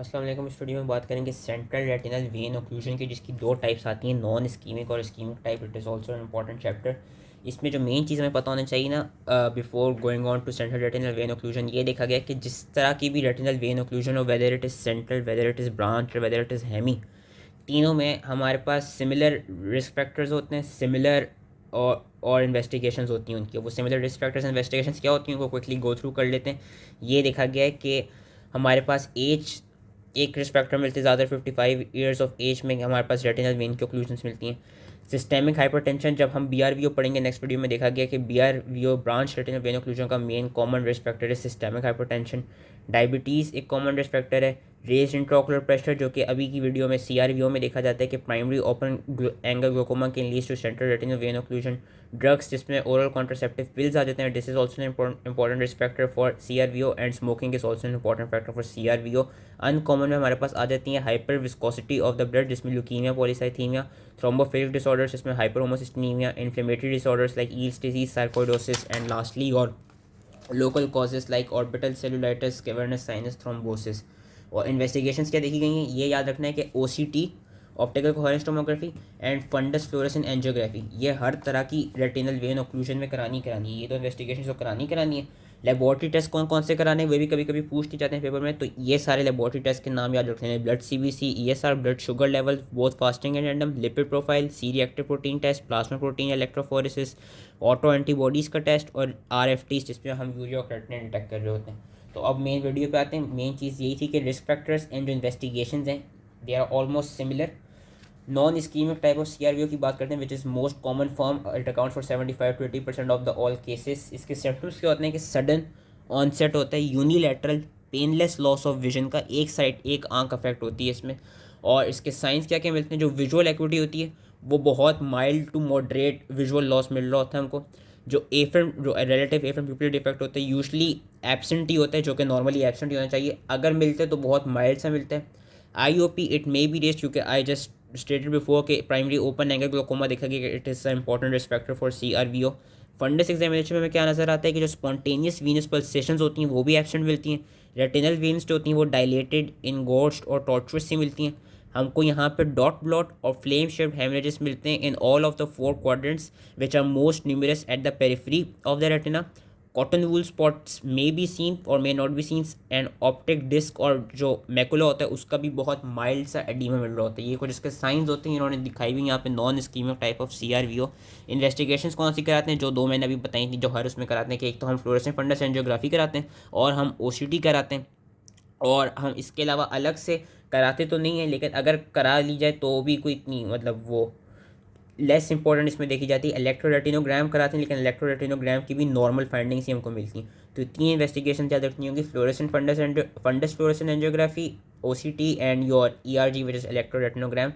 अस्सलाम वालेकुम। स्टूडियो में बात करेंगे सेंट्रल रेटिनल वेन ओक्लूजन की, जिसकी दो टाइप्स आती हैं, नॉन इस्कीमिक और ischaemic type. It is also an important chapter. इसमें जो मेन चीज़ हमें पता होना चाहिए ना, before going on to central retinal vein occlusion, ये देखा गया कि जिस तरह की भी रेटिनल वेन ओक्लूजन हो, whether it is central, whether it is branch, whether it is hemi, तीनों में हमारे पास सिमिलर रिस्क फैक्टर्स होते हैं, सिमिलर और इन्वेस्टिगेशंस होती हैं उनकी। वो सिमिलर रिस्क फैक्टर्स इन्वेस्टिगेशंस क्या होती हैं, उनको क्विकली गो थ्रू कर लेते हैं। ये देखा गया है कि हमारे पास एज एक रिस्क फैक्टर मिलती है, ज़्यादा 55 ईयर्स ऑफ एज में हमारे पास रेटिनल वेन की ओक्लूजन्स मिलती हैं। सिस्टेमिक हाइपरटेंशन, जब हम BRVO पढ़ेंगे नेक्स्ट वीडियो में, देखा गया कि BRVO branch retinal vein occlusion का मेन कॉमन रिस्क फैक्टर है सिस्टेमिक हाइपरटेंशन। डायबिटीज़ एक कॉमन रिस्क फैक्टर है। रेज इंट्राओकुलर प्रेशर, जो कि अभी की वीडियो में CRVO में देखा जाता है कि primary open angle glaucoma can lead to central retinal vein occlusion. Drugs जिसमें ओरल कॉन्ट्रासेप्टिव पिल्स आ जाते हैं, this is also important risk factor for CRVO। And smoking is also important factor for CRVO। Uncommon में हमारे पास आ जाती है hyper viscosity of the blood, जिसमें ल्यूकीमिया, पॉलीसाइथीमिया, थ्रोम्बोफिलिक डिसऑर्डर्स जिसमें hyper homocysteinaemia, inflammatory disorders like Eales disease, sarcoidosis, and lastly और local causes like orbital cellulitis, cavernous sinus thrombosis. और इन्वेस्टिगेशंस क्या देखी गई हैं, ये याद रखना है कि OCT, optical coherence tomography, and fundus fluorescent angiography, ये हर तरह की रेटिनल वेन ओक्लूजन में करानी है। ये तो इन्वेस्टिगेशन तो करानी है। लेबॉर्ट्री टेस्ट कौन कौन से कराने हैं, वे भी कभी कभी पूछ के जाते हैं पेपर में, तो ये सारे लेबॉर्ट्री टेस्ट के नाम याद रखने हैं। Blood CBC, ESR, blood sugar level both fasting and random, lipid profile, C reactive protein test, plasma protein electrophoresis, auto antibodies का टेस्ट, और RFTs जिसमें हम यूरिया क्रेटिनिन डिटेक्ट कर रहे होते हैं। तो अब मेन वीडियो पे आते हैं। मेन चीज़ यही थी कि रिस्क फैक्टर्स एंड जो इन्वेस्टिगेशन हैं, they are almost similar. Non ischemic type of CRVO की बात करते हैं, which is most common form, it account for 75 to 80% of the all cases. इसके सिम्टम्स क्या होते हैं कि सडन ऑनसेट होता है, unilateral painless loss of vision का, एक साइड एक आंख अफेक्ट होती है इसमें। और इसके साइंस क्या क्या मिलते हैं, जो विजुअल एक्टिविटी होती है वो बहुत mild to moderate visual loss मिल रहा होता है हमको। जो एफएम, जो रिलेटिव एफएम प्यूपिल डिफेक्ट होता है, यूजली एब्सेंट ही होता है, जो कि नॉर्मली एब्सेंट ही होना चाहिए। अगर मिलते हैं तो बहुत माइल्ड सा मिलता है। IOP it may be raised, क्योंकि आई जस्ट स्टेटेड बिफोर के प्राइमरी ओपन एंगल ग्लोकोमा देखा गया कि it is a important risk factor for CRVO। Fundus examination में हमें क्या नजर आता है कि जो स्पॉन्टेनियस वीनस पल्सेशंस होती हैं वो भी एब्सेंट मिलती हैं। रेटिनल वेन्स जो होती हैं वो डायलेटेड, इनगोर्स्ड और टॉर्चुअस सी मिलती हैं। हमको यहाँ पे डॉट ब्लॉट और फ्लेम शेप्ड हेमरेजेस मिलते हैं in all of the 4 quadrants which are most numerous at the periphery of the retina. Cotton wool spots may be seen और may not be seen. And optic disc और जो macula होता है उसका भी बहुत माइल्ड सा एडीमा मिल रहा होता है। ये कुछ इसके साइंस होते हैं, इन्होंने दिखाई हुई यहाँ पे non ischemic type of CRVO। Investigations कौन सी कराते हैं, जो दो मैंने अभी बताई थी, जो हर उसमें कराते हैं कि एक तो हम फ्लोरेसेंट फंडस एंजियोग्राफी कराते हैं और हम OCT कराते हैं। और हम इसके अलावा अलग से कराते तो नहीं है, लेकिन अगर करा ली जाए तो भी कोई इतनी मतलब वो लेस इंपॉर्टेंट इसमें देखी जाती है। इलेक्ट्रोरेटिनोग्राम कराते हैं, लेकिन इलेक्ट्रोरेटिनोग्राम की भी नॉर्मल फाइंडिंग्स ही हमको मिलती हैं। तो इतनी इन्वेस्टिगेशन ज़्यादा रखनी होगी, fluorescent fundus fluorescent angiography, OCT, and your ERG which is electroretinogram.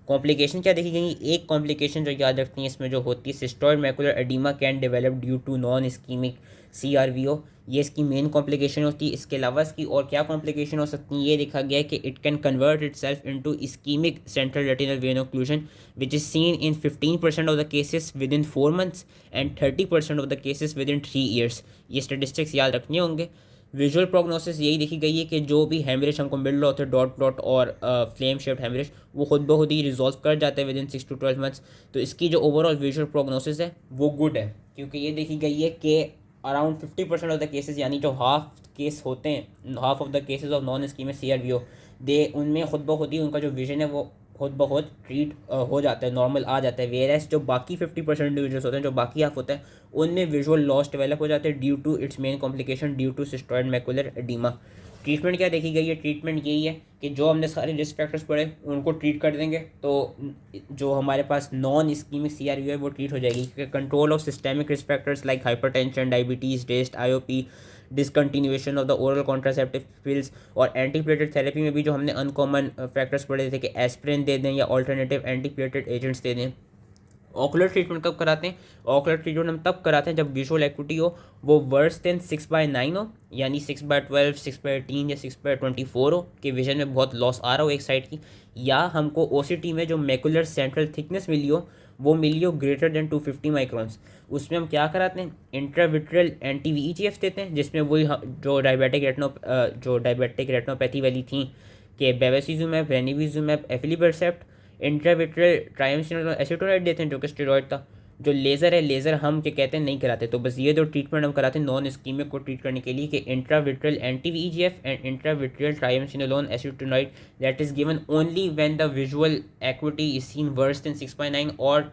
Complication क्या देखी गई, एक कॉम्प्लिकेशन जो याद रखनी है इसमें जो होती है, cystoid macular oedema can develop due to non ischaemic CRVO। ये इसकी मेन कॉम्प्लिकेशन होती है। इसके अलावा इसकी और क्या कॉम्प्लिकेशन हो सकती है, ये देखा गया है कि it can convert it self into ischaemic central retinal vein occlusion which is seen in 15% of the cases within 4 months and 30% of the cases within 3 years। ये स्टेटिस्टिक्स याद रखने होंगे। विजुअल प्रोग्नोसिस यही देखी गई है कि जो भी हेमरेज हमको मिल रहा होता है, डॉट डॉट और फ्लेम शेप्ड हेमरेज, वो खुद ब खुद ही रिजॉल्व कर जाता है विदिन 6 to 12 months। तो इसकी जो ओवरऑल विजुअल प्रोग्नोसिस है वो गुड है, क्योंकि ये देखी गई है कि अराउंड 50% ऑफ द केसेस, यानी जो हाफ केस होते हैं, half of the cases of non ischaemic CRVO, दे उनमें खुद ब खुद ही उनका जो विजन है वो खुद ब खुद ट्रीट हो जाता है, नॉर्मल आ जाता है। वेयरएस जो बाकी 50% इंडिविजुअल्स होते हैं, जो बाकी हाफ होता है, उनमें विजुअल लॉस डेवलप हो जाते हैं due to its main complication, due to cystoid macular oedema. Treatment क्या देखी गई है, ट्रीटमेंट यही है कि जो हमने सारे रिस्क फैक्टर्स पढ़े उनको ट्रीट कर देंगे, तो जो हमारे पास नॉन इस्कीमिक CRVO है वो ट्रीट हो जाएगी। क्योंकि control of systemic risk factors like hypertension, diabetes, rest, IOP, discontinuation of the oral contraceptive pills, और एंटीप्लेटेड थेरेपी में भी जो हमने अनकॉमन फैक्टर्स पढ़े थे कि एस्पिरिन दे दें या ऑल्टरनेटिव एंटीप्लेटेड एजेंट्स दे दें। ऑकुलर ट्रीटमेंट कब कराते हैं, ऑकुलर ट्रीटमेंट हम तब कराते हैं जब विजुअल एक्टिविटी हो वो वर्स देन 6/9 हो, यानी 6/12, 6/18 या 6/24 हो, कि विजन में बहुत लॉस आ रहा हो एक साइड की, या हमको OCT में जो मैकुलर सेंट्रल थिकनेस मिली हो वो मिली हो ग्रेटर देन 250 माइक्रॉन्स। उसमें हम क्या कराते हैं, इंट्राविट्रल एंटी VEGF देते हैं, जिसमें वही जो डायबिटिक रेटिनोपैथी वाली थी कि बेवेसिजुमैब, रेनिविजुमैब, एफिलिबरसेप्ट इंट्राविट्रेल ट्राइमसिनोलोन एसीटोनाइट देते हैं जो कि स्टेरॉयड था। जो लेज़र है, लेज़र हम क्या कहते हैं नहीं कराते। तो बस ये दो ट्रीटमेंट हम कराते हैं नॉन इस्कीमिक को ट्रीट करने के लिए कि intravitreal anti VEGF and intravitreal triamcinolone acetonide that is given only when the visual acuity is seen worse than 6/9 और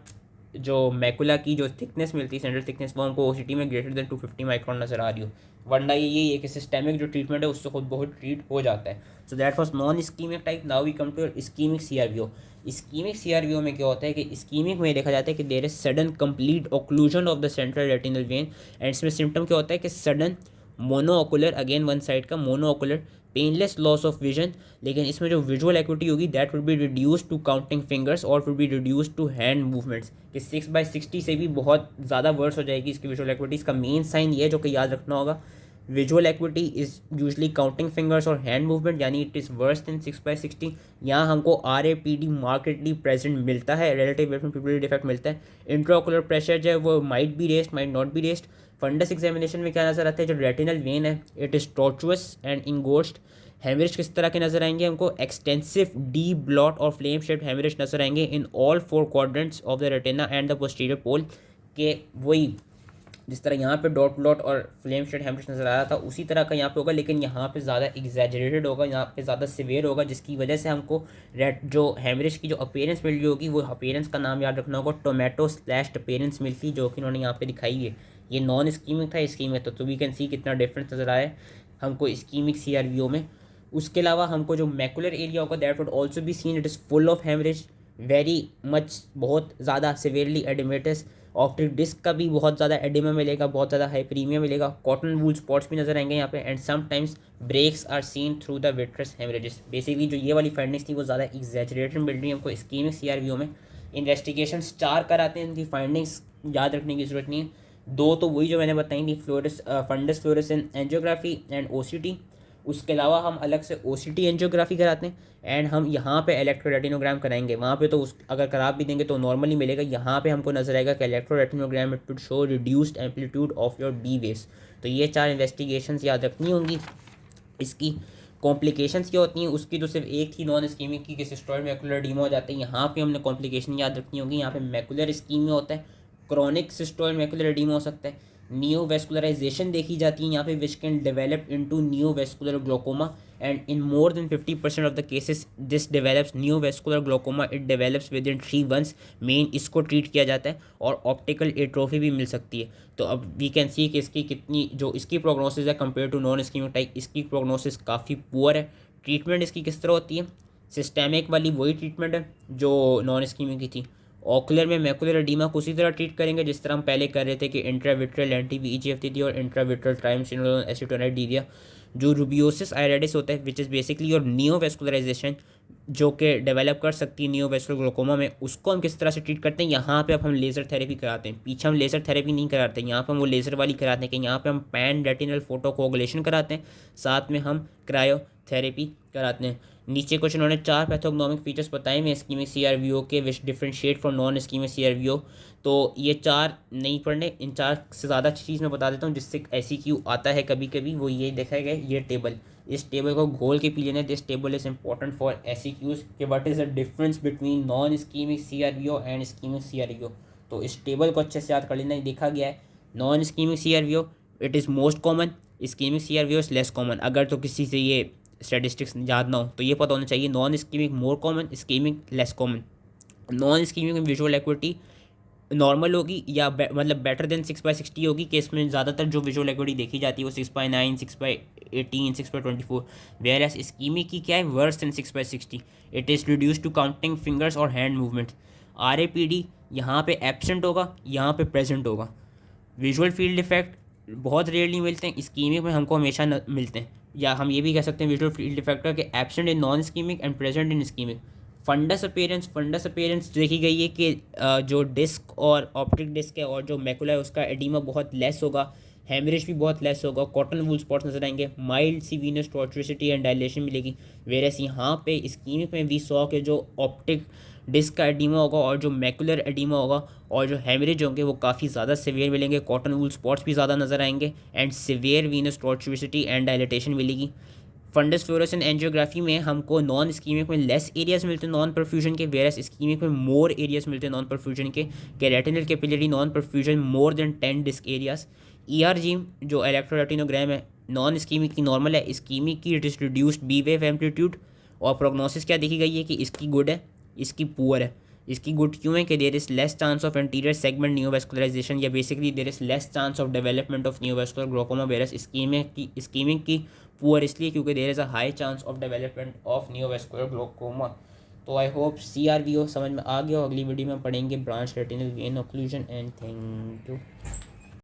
जो मैकुला की जो थिकनेस मिलती है सेंट्रल थिकनेस वो हमको OCT में ग्रेटर देन 250 माइक्रॉन नजर आ रही हो। वरना ये है कि सिस्टेमिक जो ट्रीटमेंट है उससे खुद बहुत ट्रीट हो जाता है। So that was non ischemic type. Now we come to ischemic CRVO। Ischemic CRVO में क्या होता है कि इस्कीमिक में देखा जाता है कि there is sudden complete occlusion of the central retinal vein and इसमें सिम्टम क्या होता है कि sudden monocular, again one side का monocular painless loss of vision. लेकिन इसमें जो विजुअल एक्टिविटी होगी that would be reduce to counting fingers और would be reduce to hand movements कि 6/60 से भी बहुत ज़्यादा वर्स हो जाएगी इसकी विजुअल एक्टिविटी। इसका मेन साइन ये है जो कि याद रखना होगा, visual activity is usually counting fingers और हैंड मूवमेंट, यानी इट इज़ वर्स देन 6/60। यहाँ हमको RAPD मार्केटली प्रेजेंट मिलता है, रिलेटिव पिupillary डिफेक्ट मिलता है। इंट्राओकुलर प्रेशर जो है वो might be raised, might not be raised. Fundus examination में क्या नज़र आता है, जो रेटिनल वेन है it is tortuous and engorged. Haemorrhage किस तरह के नजर आएंगे हमको, एक्सटेंसिव डी ब्लॉट और फ्लेम शेप्ड हेमरेज नजर आएंगे in all 4 quadrants of the retina and the posterior pole के वही जिस तरह यहाँ पे डॉट प्लॉट और फ्लेम शेड हेमरेज नजर आ रहा था उसी तरह का यहाँ पे होगा, लेकिन यहाँ पे ज़्यादा एग्जैजरेटेड होगा, यहाँ पे ज़्यादा सिवियर होगा, जिसकी वजह से हमको रेड जो हेमरेज की जो अपीयरेंस मिल रही होगी वो अपीयरेंस का नाम याद रखना होगा, टोमेटो स्लैश अपीयरेंस मिलती जो कि इन्होंने यहाँ पे दिखाई है। ये नॉन स्कीमिक था, इस्कीमिक तो वी कैन सी कितना डिफरेंस नज़र आया हमको इस्कीमिक CRVO में। उसके अलावा हमको जो मैकुलर एरिया होगा that would also be seen it is full of hemorrhage very much, बहुत ज़्यादा सिवियरली एडिमेटस। ऑप्टिक डिस्क का भी बहुत ज़्यादा एडिमा मिलेगा, बहुत ज़्यादा हाइपरीमिया मिलेगा। कॉटन वूल स्पॉट्स भी नजर आएंगे यहाँ पे and sometimes breaks are seen through the vitreous hemorrhages. Basically जो ये वाली फाइंडिंग्स थी वो ज़्यादा एग्जैजरेटेड मिल रही है हमको इस्कीमिक CRVO में। इन्वेस्टिगेशन 4 कराते हैं, इनकी फाइंडिंग्स याद रखने की ज़रूरत नहीं है। 2 तो वही जो मैंने बताई थी, fundus fluorescein angiography and OCT। उसके अलावा हम अलग से OCT एंजियोग्राफी कराते हैं एंड हम यहाँ पे इलेक्ट्रोरेटिनोग्राम कराएंगे। वहाँ पे तो उस अगर करा भी देंगे तो नॉर्मली मिलेगा, यहाँ पे हमको नजर आएगा कि electroretinogram it would show reduced amplitude of your D waves. तो ये 4 इन्वेस्टिगेशंस याद रखनी होंगी। इसकी कॉम्प्लिकेशंस क्या होती हैं, उसकी तो सिर्फ एक थी नॉन इस्कीमिक की कि सिस्टोइड मैकुलर एडीमा हो जाता है। यहाँ पे हमने कॉम्प्लिकेशन याद रखनी होगी। यहाँ पे मैकुलर इस्कीमिया होता है, क्रॉनिक सिस्टोइड मैकुलर एडीमा हो सकता है, नियोवेस्कुलराइजेशन देखी जाती है यहाँ पे which can develop into neovascular glaucoma and in more than 50% of the cases this develops neovascular glaucoma, it develops within 3 months। Main इसको ट्रीट किया जाता है और ऑप्टिकल एट्रोफी भी मिल सकती है। तो अब वी कैन सी कि इसकी कितनी जो इसकी प्रोग्नोसिस है compare to non ischemic type, इसकी प्रोग्नोसिस काफ़ी पुअर है। ट्रीटमेंट इसकी किस तरह होती है, सिस्टेमिक वाली वही ट्रीटमेंट है जो नॉन इस्कीमिक की थी। ऑकुलर में मैकुलर एडीमा को उसी तरह ट्रीट करेंगे जिस तरह हम पहले कर रहे थे कि इंट्राविट्रल एंटी VEGF दी थी और इंट्राविट्रल ट्राइमसिनोलोन एसीटोनाइट दी दिया। जो रूबियोसिस आयरेडिस होता है विच इज़ बेसिकली योर नियोवेस्कुलराइजेशन जो कि डेवलप कर सकती है नियोवेस्कुलर ग्लोकोमा में, उसको हम किस तरह से ट्रीट करते हैं। यहाँ पे अब हम लेज़र थेरेपी कराते हैं, पीछे हम लेज़र थेरेपी नहीं कराते, यहाँ पे हम वो लेज़र वाली कराते हैं कि यहाँ पे हम पैन रेटिनल फोटो कोगुलेशन कराते हैं, साथ में हम क्रायो थेरेपी कराते हैं। नीचे कुछ उन्होंने 4 पैथोग्नोमिक फीचर्स बताए हुए इस्कीमिक CRVO के which differentiate from non ischaemic CRVO। तो ये 4 नहीं पढ़ने, इन 4 से ज़्यादा चीज़ मैं बता देता हूँ जिससे SEQ आता है कभी कभी, वो ये देखा गया ये टेबल। इस टेबल को घोल के पी लेना, this table is important for SEQs कि what is the difference between non ischaemic CRVO and ischaemic CRVO। तो इस टेबल को अच्छे से याद कर लेना। देखा गया है non ischaemic CRVO it is most common, ischaemic CRVO is less common. अगर तो किसी से ये स्टैटिस्टिक्स याद ना हो तो ये पता होना चाहिए, non ischaemic more common, ischaemic less common. Non ischaemic में विजुअल एक्टिविटी नॉर्मल होगी या मतलब बेटर देन 6/60 होगी कि इसमें ज़्यादातर जो विजुअल एक्टिविटी देखी जाती है वो 6/9, 6/18, 6/24। वेयर एज इस्कीमिक की क्या है, worse than 6/60, it is reduce to counting fingers और हैंड मूवमेंट। RAPD यहाँ पे एब्सेंट होगा, यहाँ पे प्रेजेंट होगा। विजुअल फील्ड इफेक्ट बहुत रेयरली मिलते हैं, इस्कीमिक में हमको हमेशा मिलते हैं, या हम ये भी कह सकते हैं विजुअल फील्ड इफेक्ट के absent in non ischemic and present in ischemic. Fundus appearance देखी गई है कि जो डिस्क और ऑप्टिक डिस्क है और जो मैकुला है उसका एडीमा बहुत लेस होगा, हेमरेज भी बहुत लेस होगा, कॉटन वूल स्पॉट्स नजर आएंगे, mild see venous tortuosity and dilatation मिलेगी। वेरस यहाँ पे इस्कीमिक में वी सॉ के जो ऑप्टिक डिस्क का एडीमा होगा और जो मैकुलर एडीमा होगा और जो हेमरेज होंगे वो काफ़ी ज़्यादा सिवियर मिलेंगे, कॉटन वूल स्पॉट्स भी ज़्यादा नजर आएंगे and severe venous tortuosity and dilatation मिलेगी। फंडस फ्लोरेसेंट एंजियोग्राफी में हमको नॉन इस्कीमिक में लेस एरियाज मिलते हैं नॉन परफ्यूजन के, वेरस इस्कीमिक में मोर एरियाज मिलते हैं नॉन परफ्यूजन के retinal capillary non perfusion more than 10 disc areas. ERG जो इलेक्ट्रोरेटिनोग्राम है नॉन इस्कीमिक की नॉर्मल है, इस्कीमिक की it is reduced B wave amplitude. और प्रोग्नोसिस क्या देखी गई है कि इसकी गुड है, इसकी पुअर है। इसकी गुड क्यों है कि there is less chance of anterior segment neovascularisation, या basically there is less chance of development of neovascular glaucoma, versus ischaemic की पुअर इसलिए क्योंकि there is a high chance of development of neovascular glaucoma. तो I hope CRVO समझ में आ गया हो। अगली वीडियो में पढ़ेंगे branch retinal vein occlusion and thank you.